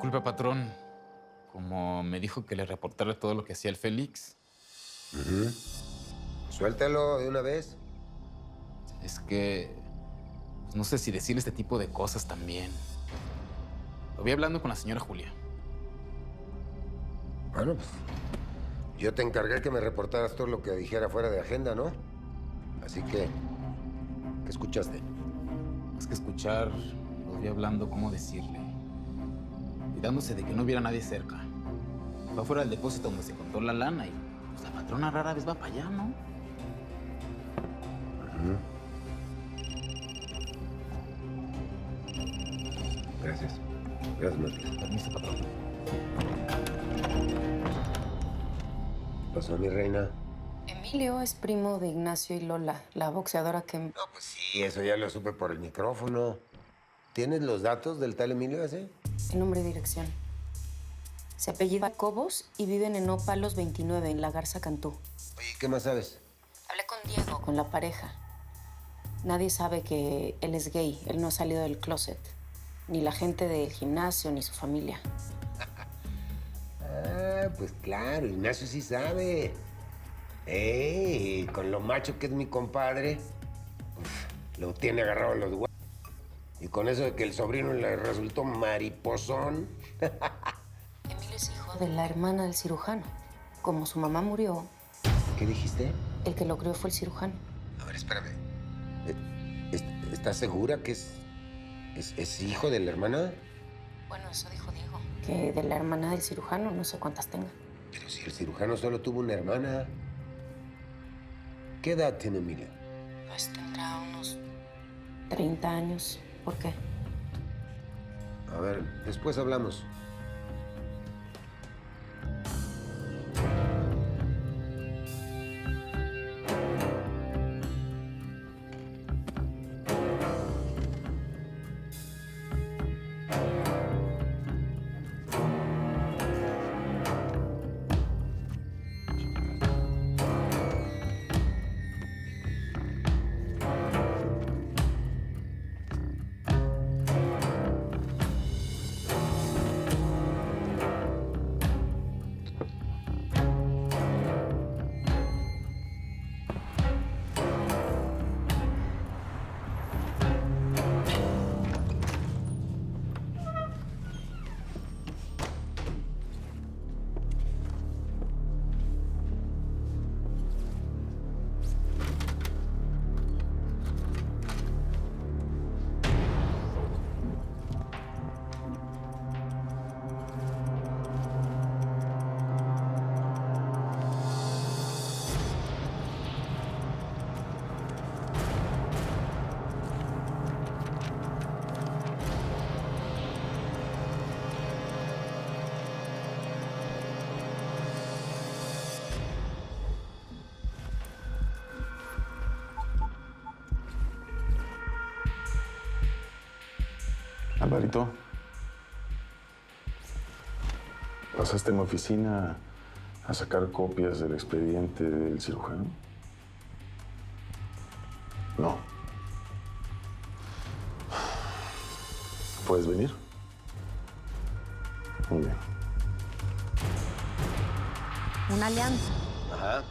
Disculpe, patrón. Como me dijo que le reportara todo lo que hacía el Félix. Suéltalo de una vez. Es que pues, no sé si decirle este tipo de cosas también. Lo vi hablando con la señora Julia. Bueno, pues yo te encargué que me reportaras todo lo que dijera fuera de agenda, ¿no? Así que, ¿qué escuchaste? Más que escuchar, lo vi hablando cómo decirle. Cuidándose de que no hubiera nadie cerca. Fue afuera del depósito donde se contó la lana y pues, la patrona rara vez va para allá, ¿no? Gracias. Gracias, Matías. Permiso, patrón. ¿Qué pasó, mi reina? Emilio es primo de Ignacio y Lola, la boxeadora que... No, pues sí, eso ya lo supe por el micrófono. ¿Tienes los datos del tal Emilio ese? El nombre y dirección. Se apellida Cobos y viven en Ópalos 29, en La Garza Cantú. Oye, ¿qué más sabes? Hablé con Diego, con la pareja. Nadie sabe que él es gay. Él no ha salido del closet. Ni la gente del gimnasio, ni su familia. Ah, pues claro, Ignacio sí sabe. Con lo macho que es mi compadre, lo tiene agarrado a los huevos. Y con eso de que el sobrino le resultó mariposón. Emilio es hijo de la hermana del cirujano. Como su mamá murió, ¿Qué dijiste? el que lo crió fue el cirujano. A ver, espérame. ¿Estás segura que es hijo de la hermana? Bueno, eso dijo Diego. Que de la hermana del cirujano no sé cuántas tenga. Pero si el cirujano solo tuvo una hermana. ¿Qué edad tiene Emilio? Pues tendrá unos 30 años. ¿Por qué? A ver, después hablamos. Alvarito, ¿pasaste en la oficina a sacar copias del expediente del cirujano? No. ¿Puedes venir? Muy bien. Una alianza. Ajá.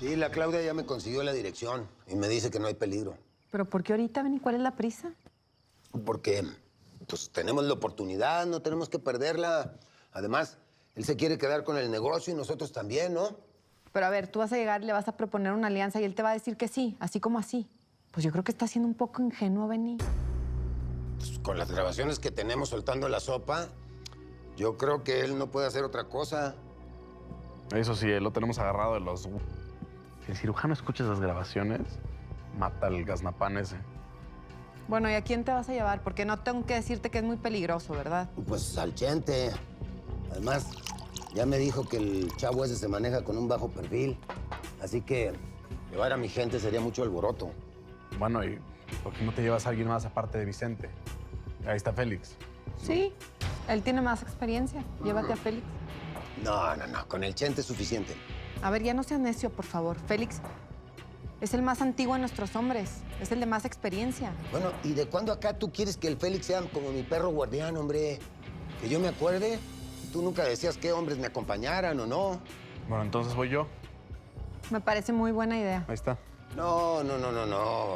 Sí, la Claudia ya me consiguió la dirección y me dice que no hay peligro. ¿Pero por qué ahorita, Benny? ¿Cuál es la prisa? Porque, pues, tenemos la oportunidad, no tenemos que perderla. Además, él se quiere quedar con el negocio y nosotros también, ¿no? Pero a ver, tú vas a llegar y le vas a proponer una alianza y él te va a decir que sí, así como así. Pues yo creo que está siendo un poco ingenuo, Benny. Pues, con las grabaciones que tenemos soltando la sopa, yo creo que él no puede hacer otra cosa. Eso sí, lo tenemos agarrado de los... Si el cirujano escucha esas grabaciones, mata al gaznapán ese. Bueno, ¿y a quién te vas a llevar? Porque no tengo que decirte que es muy peligroso, ¿verdad? Pues al Chente. Además, ya me dijo que el chavo ese se maneja con un bajo perfil. Así que llevar a mi gente sería mucho alboroto. Bueno, ¿y por qué no te llevas a alguien más aparte de Vicente? Ahí está Félix. Sí, él tiene más experiencia. Llévate a Félix. No, no, no. Con el Chente es suficiente. A ver, ya no seas necio, por favor. Félix es el más antiguo de nuestros hombres. Es el de más experiencia. Bueno, ¿y de cuándo acá tú quieres que el Félix sea como mi perro guardián, hombre? Que yo me acuerde, tú nunca decías qué hombres me acompañaran o no. Bueno, entonces voy yo. Me parece muy buena idea. Ahí está. No.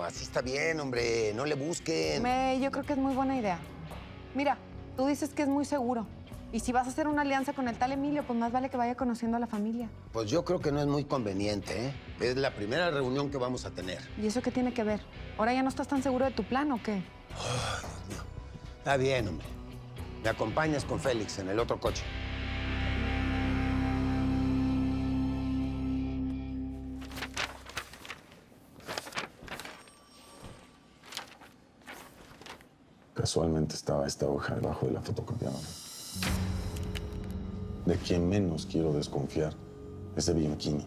Así está bien, hombre. No le busquen. Yo creo que es muy buena idea. Mira, tú dices que es muy seguro. Y si vas a hacer una alianza con el tal Emilio, pues más vale que vaya conociendo a la familia. Pues yo creo que no es muy conveniente, ¿eh? Es la primera reunión que vamos a tener. ¿Y eso qué tiene que ver? ¿Ahora ya no estás tan seguro de tu plan o qué? Está bien, hombre. Me acompañas con Félix en el otro coche. Casualmente estaba esta hoja debajo de la fotocopiadora. De quien menos quiero desconfiar es de Bianchini.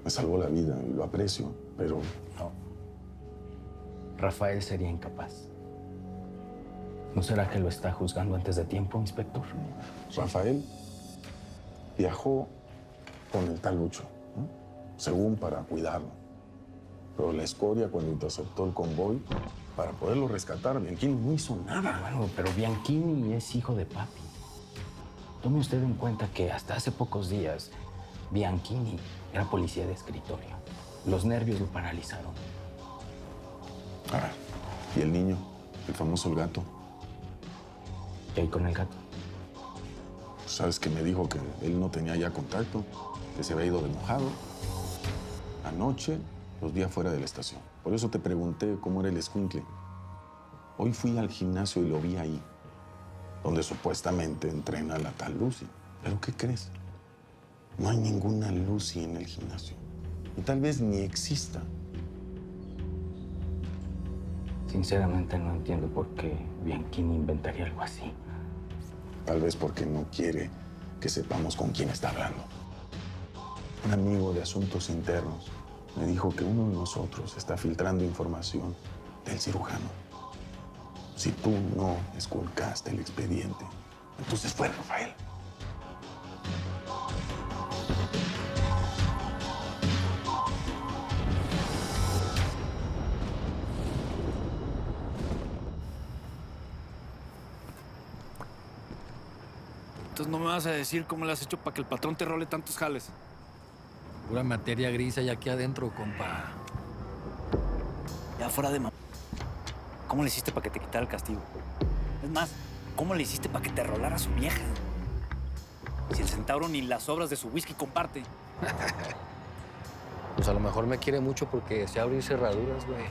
Me salvó la vida y lo aprecio, pero No. Rafael sería incapaz. ¿No será que lo está juzgando antes de tiempo, inspector? Rafael viajó con el tal Lucho, ¿no? Según para cuidarlo. Pero la escoria, cuando interceptó el convoy, para poderlo rescatar, Bianchini no hizo nada. Bueno, pero Bianchini es hijo de papi. Tome usted en cuenta que hasta hace pocos días Bianchini era policía de escritorio. Los nervios lo paralizaron. Ah, y el niño, el famoso el gato. ¿Y ahí con el gato? Sabes que me dijo que él no tenía ya contacto, que se había ido de mojado. Anoche los vi afuera de la estación. Por eso te pregunté cómo era el escuincle. Hoy fui al gimnasio y lo vi ahí, donde supuestamente entrena la tal Lucy. ¿Pero qué crees? No hay ninguna Lucy en el gimnasio. Y tal vez ni exista. Sinceramente no entiendo por qué Bianchini inventaría algo así. Tal vez porque no quiere que sepamos con quién está hablando. Un amigo de asuntos internos me dijo que uno de nosotros está filtrando información del cirujano. Si tú no esculcaste el expediente, entonces fue Rafael. Entonces no me vas a decir cómo le has hecho para que el patrón te role tantos jales. Pura materia gris hay aquí adentro, compa. Ya fuera de ¿Cómo le hiciste para que te quitara el castigo? Es más, ¿cómo le hiciste para que te rolara su vieja? Si el centauro ni las sobras de su whisky comparte. Pues a lo mejor me quiere mucho porque sé abrir cerraduras, güey.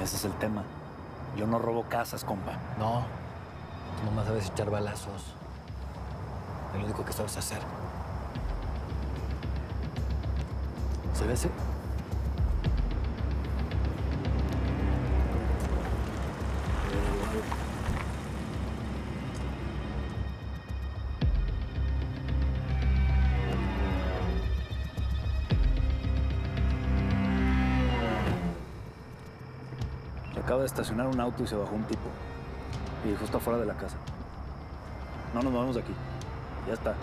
Ese es el tema. Yo no robo casas, compa. No, tú nomás sabes echar balazos. Es lo único que sabes hacer. ¿Se ve ese? Se acaba de estacionar un auto y se bajó un tipo. Y justo afuera de la casa. No nos movemos de aquí. Ya está.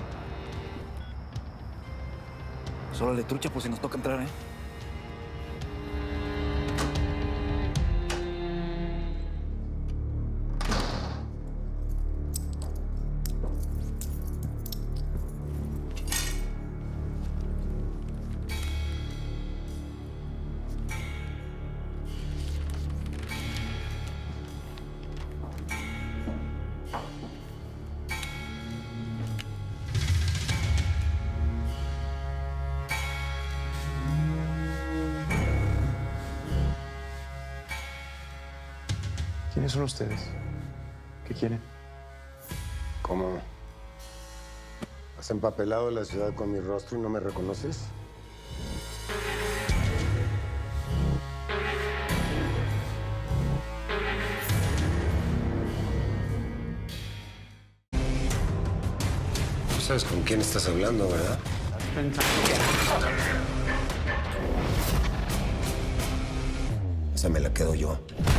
Solo le trucha por si nos toca entrar, ¿eh? ¿Quiénes son ustedes? ¿Qué quieren? ¿Cómo? ¿Has empapelado la ciudad con mi rostro y no me reconoces? Tú sabes con quién estás hablando, ¿verdad? Esa me la quedo yo.